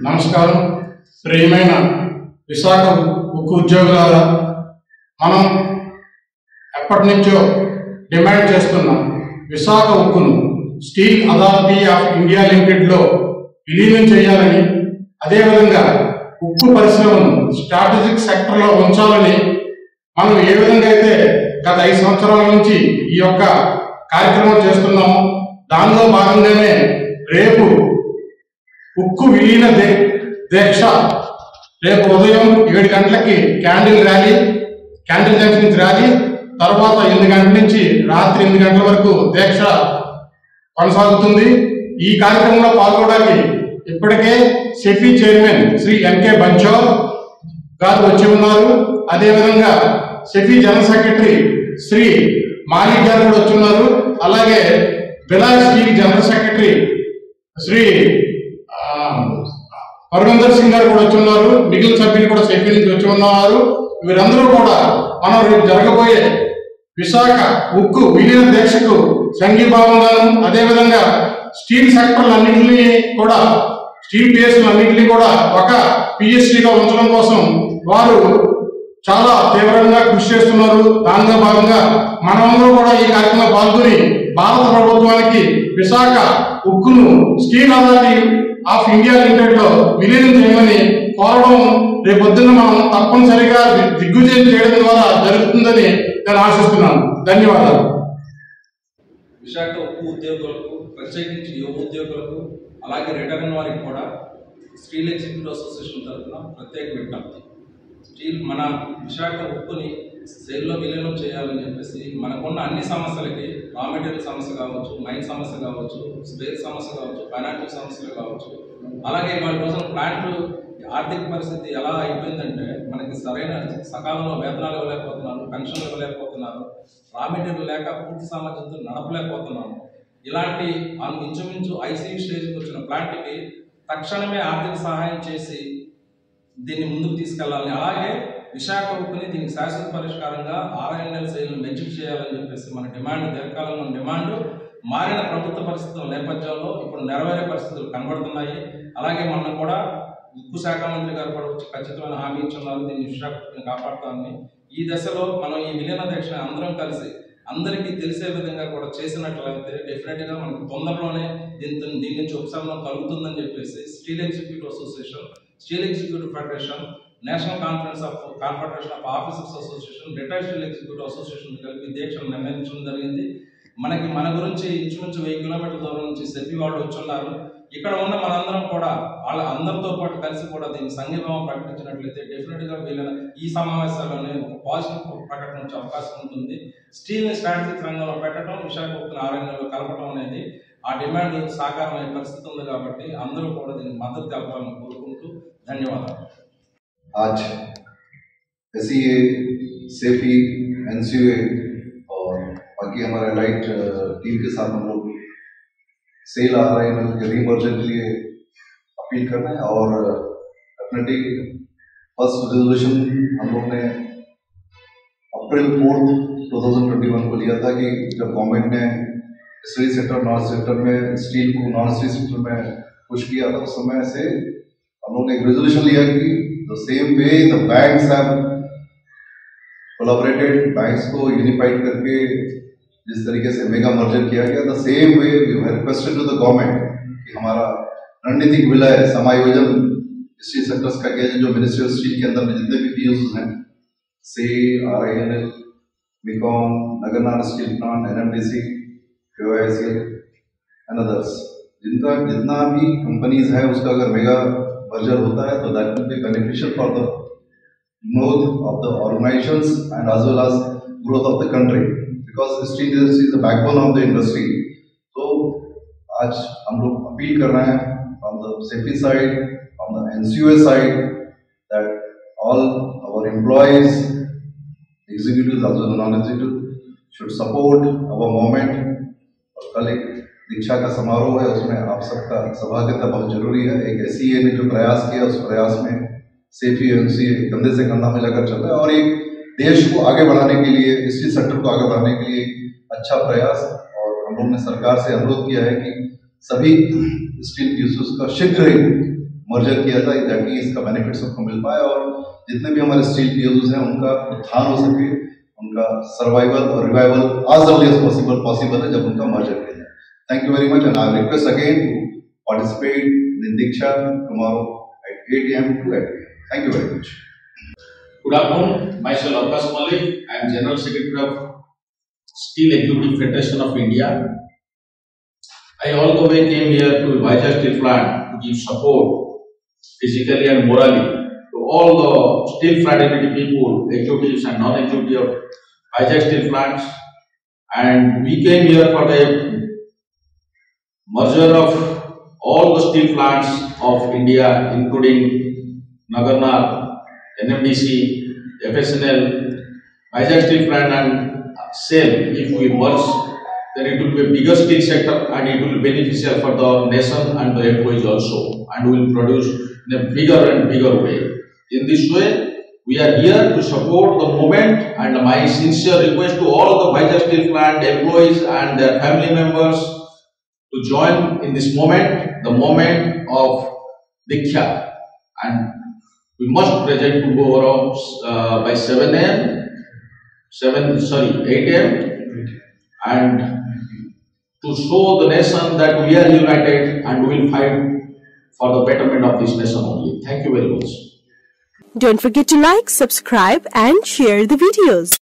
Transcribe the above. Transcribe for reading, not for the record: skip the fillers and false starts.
నమస్కారం. ప్రియమైన విశాఖ ఉక్కు ఉద్యోగులారా, మనం ఎప్పటి నుంచో డిమాండ్ చేస్తున్న విశాఖ ఉక్కును స్టీల్ అథారిటీ ఆఫ్ ఇండియా లిమిటెడ్లో విలీనం చేయాలని, అదేవిధంగా ఉక్కు పరిశ్రమను స్ట్రాటజిక్ సెక్టర్లో ఉంచాలని మనం ఏ విధంగా అయితే గత 5 సంవత్సరాల నుంచి ఈ యొక్క కార్యక్రమం చేస్తున్నామో దానిలో భాగంగానే రేపు ఉక్కు విలీన దీక్ష రేపు ఉదయం 7 గంటలకి క్యాండిల్ జంక్షన్ నుంచి ర్యాలీ, తర్వాత 8 గంటల నుంచి రాత్రి 8 గంటల వరకు దీక్ష కొనసాగుతుంది. ఈ కార్యక్రమంలో పాల్గొనడానికి ఇప్పటికే SEFI chairman Shri NK Banchor గారు వచ్చి ఉన్నారు. అదేవిధంగా SEFI general secretary Shri Malik గారు కూడా వచ్చి ఉన్నారు. అలాగే Bhilai steel general secretary Shri Paraminder Singh గారు కూడా వచ్చి ఉన్నారు. మిగిలిన సభ్యులు కూడా సెఫీ నుంచి వచ్చి ఉన్నారు. వీరందరూ కూడా మనం రేపు జరగబోయే విశాఖ ఉక్కు విలీన దీక్షకు సంఘీభావంగాను, అదేవిధంగా స్టీల్ సెక్టర్లన్నింటినీ కూడా, స్టీల్ పిఎస్లన్నింటినీ కూడా ఒక పిఎస్సిగా ఉంచడం కోసం వారు చాలా తీవ్రంగా కృషి చేస్తున్నారు. దానిలో భాగంగా మనమందరూ కూడా ఈ కార్యక్రమంలో పాల్గొని భారత ప్రభుత్వానికి విశాఖ ఉక్కును steel authority of India limited లో విలీనం చేయమని కోరడం రేపొద్దున మనం తప్పనిసరిగా దిగ్విజయం చేయడం ద్వారా జరుగుతుందని నేను ఆశిస్తున్నాను. ధన్యవాదాలు. విశాఖ ఉక్కు ఉద్యోగులకు, ప్రత్యేకించి యువ ఉద్యోగులకు, అలాగే రిటైర్డ్ వారికి కూడా స్టీల్ ఎగ్జిక్యూటివ్ అసోసియేషన్ తరఫున ప్రత్యేక విజ్ఞప్తి. మన విశాఖ ఉక్కుని సేల్లో విలీనం చేయాలని చెప్పేసి మనకున్న అన్ని సమస్యలకి, రా మెటీరియల్ సమస్య కావచ్చు, మైన్ సమస్య కావచ్చు, స్పేస్ సమస్య కావచ్చు, ఫైనాన్షియల్ సమస్యలు కావచ్చు, అలాగే వాటి కోసం ప్లాంట్ ఆర్థిక పరిస్థితి ఎలా అయిపోయిందంటే మనకి సరైన సకాలంలో వేతనాలు ఇవ్వలేకపోతున్నారు, పెన్షన్లు ఇవ్వలేకపోతున్నారు, రా మెటీరియల్ లేక పూర్తి సామర్థ్యంతో నడపలేకపోతున్నాము. ఇలాంటి ఇంచుమించు ఐసీయూ స్టేజ్కి వచ్చిన ప్లాంట్కి తక్షణమే ఆర్థిక సహాయం చేసి దీన్ని ముందుకు తీసుకెళ్లాలని, అలాగే విశాఖ ఉక్కుని దీనికి శాశ్వత పరిష్కారంగా RINL సేల్ను మెచ్యూర్ చేయాలని చెప్పేసి మన డిమాండ్, దీర్ఘకాలంలో డిమాండ్ మారిన ప్రభుత్వ పరిస్థితుల నేపథ్యంలో ఇప్పుడు నెరవేరే పరిస్థితులు కనబడుతున్నాయి. అలాగే మొన్న కూడా ఉక్కు శాఖ మంత్రి గారు కూడా వచ్చి ఖచ్చితమైన హామీ ఇచ్చున్నారు దీన్ని విశాఖ ఉక్కుని కాపాడుతామని. ఈ దశలో మనం ఈ విలీన దీక్ష అందరం కలిసి అందరికీ తెలిసే విధంగా కూడా చేసినట్లయితే డెఫినెట్గా మనకు తొందరలోనే దీని నుంచి ఉపశమనం కలుగుతుందని చెప్పేసి steel executive association, steel executive federation, national confederation of officers association, retired steel executive association కలిపి దీక్షను నిర్ణయించడం జరిగింది. మన గురించి ఇంచుమించు 1000 కిలోమీటర్ల దూరం నుంచి సెఫీ వాళ్ళు వచ్చున్నారు. ఇక్కడ ఉన్న మనందరం కూడా వాళ్ళ అందరితో పాటు కలిసి కూడా దీన్ని సంఘీభావం ప్రకటించినట్లయితే డెఫినెట్గా వీళ్ళ ఈ సమావేశాల్లోనే ఒక పాజిటివ్ ప్రకటన వచ్చే అవకాశం ఉంటుంది. స్టీల్ని స్ట్రాటజిక్ రంగంలో పెట్టడం, విశాఖ ఉక్కును RINL కలపడం అనేది ఆ డిమాండ్ సాకారం అయ్యే పరిస్థితి ఉంది కాబట్టి అందరూ కూడా దీనికి మద్దతు తెలపాలని కోరుకుంటూ ధన్యవాదాలు. आज SEA, सेफी, NCUA और बाकी हमारे लाइट टीम के साथ हम लोग सेल RINL के रीमर्जर के लिए अपील कर रहे हैं और डेफिनेटली फर्स्ट रिजोल्यूशन हम लोग ने अप्रैल 4, 2021 को लिया था कि जब गवर्नमेंट ने ईस्टर्न सेक्टर, नॉर्थ सेक्टर में स्टील को नॉर्थ ईस्ट सेक्टर में पुश किया था, उस समय से हम लोग ने एक रेजोल्यूशन लिया कि the same way the banks have collaborated, banks को यूनिफाइड करके जिस तरीके से मेगा मर्जर किया गया, the same way we have requested to the government कि हमारा रणनीतिक विलय समायोजन स्टील सेक्टर्स का किया जाए, जो मिनिस्ट्री ऑफ स्टील के अंदर में जितने भी PUs हैं, SEA, RINL, MECON, Nagarnar steel plant, NMDC, KOICL and others, जितना भी कंपनीज है उसका अगर मेगा merger होता है तो that will be beneficial for the growth of the organizations and as well as growth of the country, because steel industry is the backbone of the industry. So आज हम लोग appeal कर रहे हैं from the safety side, from the NCUA side, that all our employees, executives as well as non-executive, should support our movement. और कल एक दीक्षा का समारोह है, उसमें आप सबका सहभागिता बहुत जरूरी है. एक SEA ने जो प्रयास किया उस प्रयास में सेफी NCUA कंधे से कंधा मिलाकर चल रहा है और एक देश को आगे बढ़ाने के लिए, स्टील सेक्टर को आगे बढ़ाने के लिए अच्छा प्रयास. और हम लोग ने सरकार से अनुरोध किया है कि सभी स्टील PSUs का शीघ्र ही मर्जर किया था ताकि इसका बेनिफिट सबको मिल पाए और जितने भी हमारे स्टील पीओज हैं उनका उत्थान हो सके, उनका सर्वाइवल और revival as early as possible है जब उनका मर्जर किया जाए. Thank you very much and I request again to participate in Diksha tomorrow at 8 a.m. to 8 p.m. Thank you very much. Good afternoon. Myself Abbas Malik. I am General Secretary of Steel Executive Federation of India. I all the way came here to Vizag Steel Plant to give support physically and morally to all the steel fraternity people, executives and non-executive of Vizag Steel Plants. And we came here for the merger of all the steel plants of India, including Nagarnar, NMDC, FSNL, Vizag Steel Plant and SAIL. If we merge, then it will be a bigger steel sector and it will be beneficial for the nation and the employees also, and will produce in a bigger and bigger way. In this way, we are here to support the movement, and my sincere request to all the Vizag Steel Plant employees and their family members to join in this moment, the moment of Diksha, and we must present to go around by 8 a.m. and to show the nation that we are united and we will fight for the betterment of this nation only. Thank you very much. Don't forget to like, subscribe and share the videos.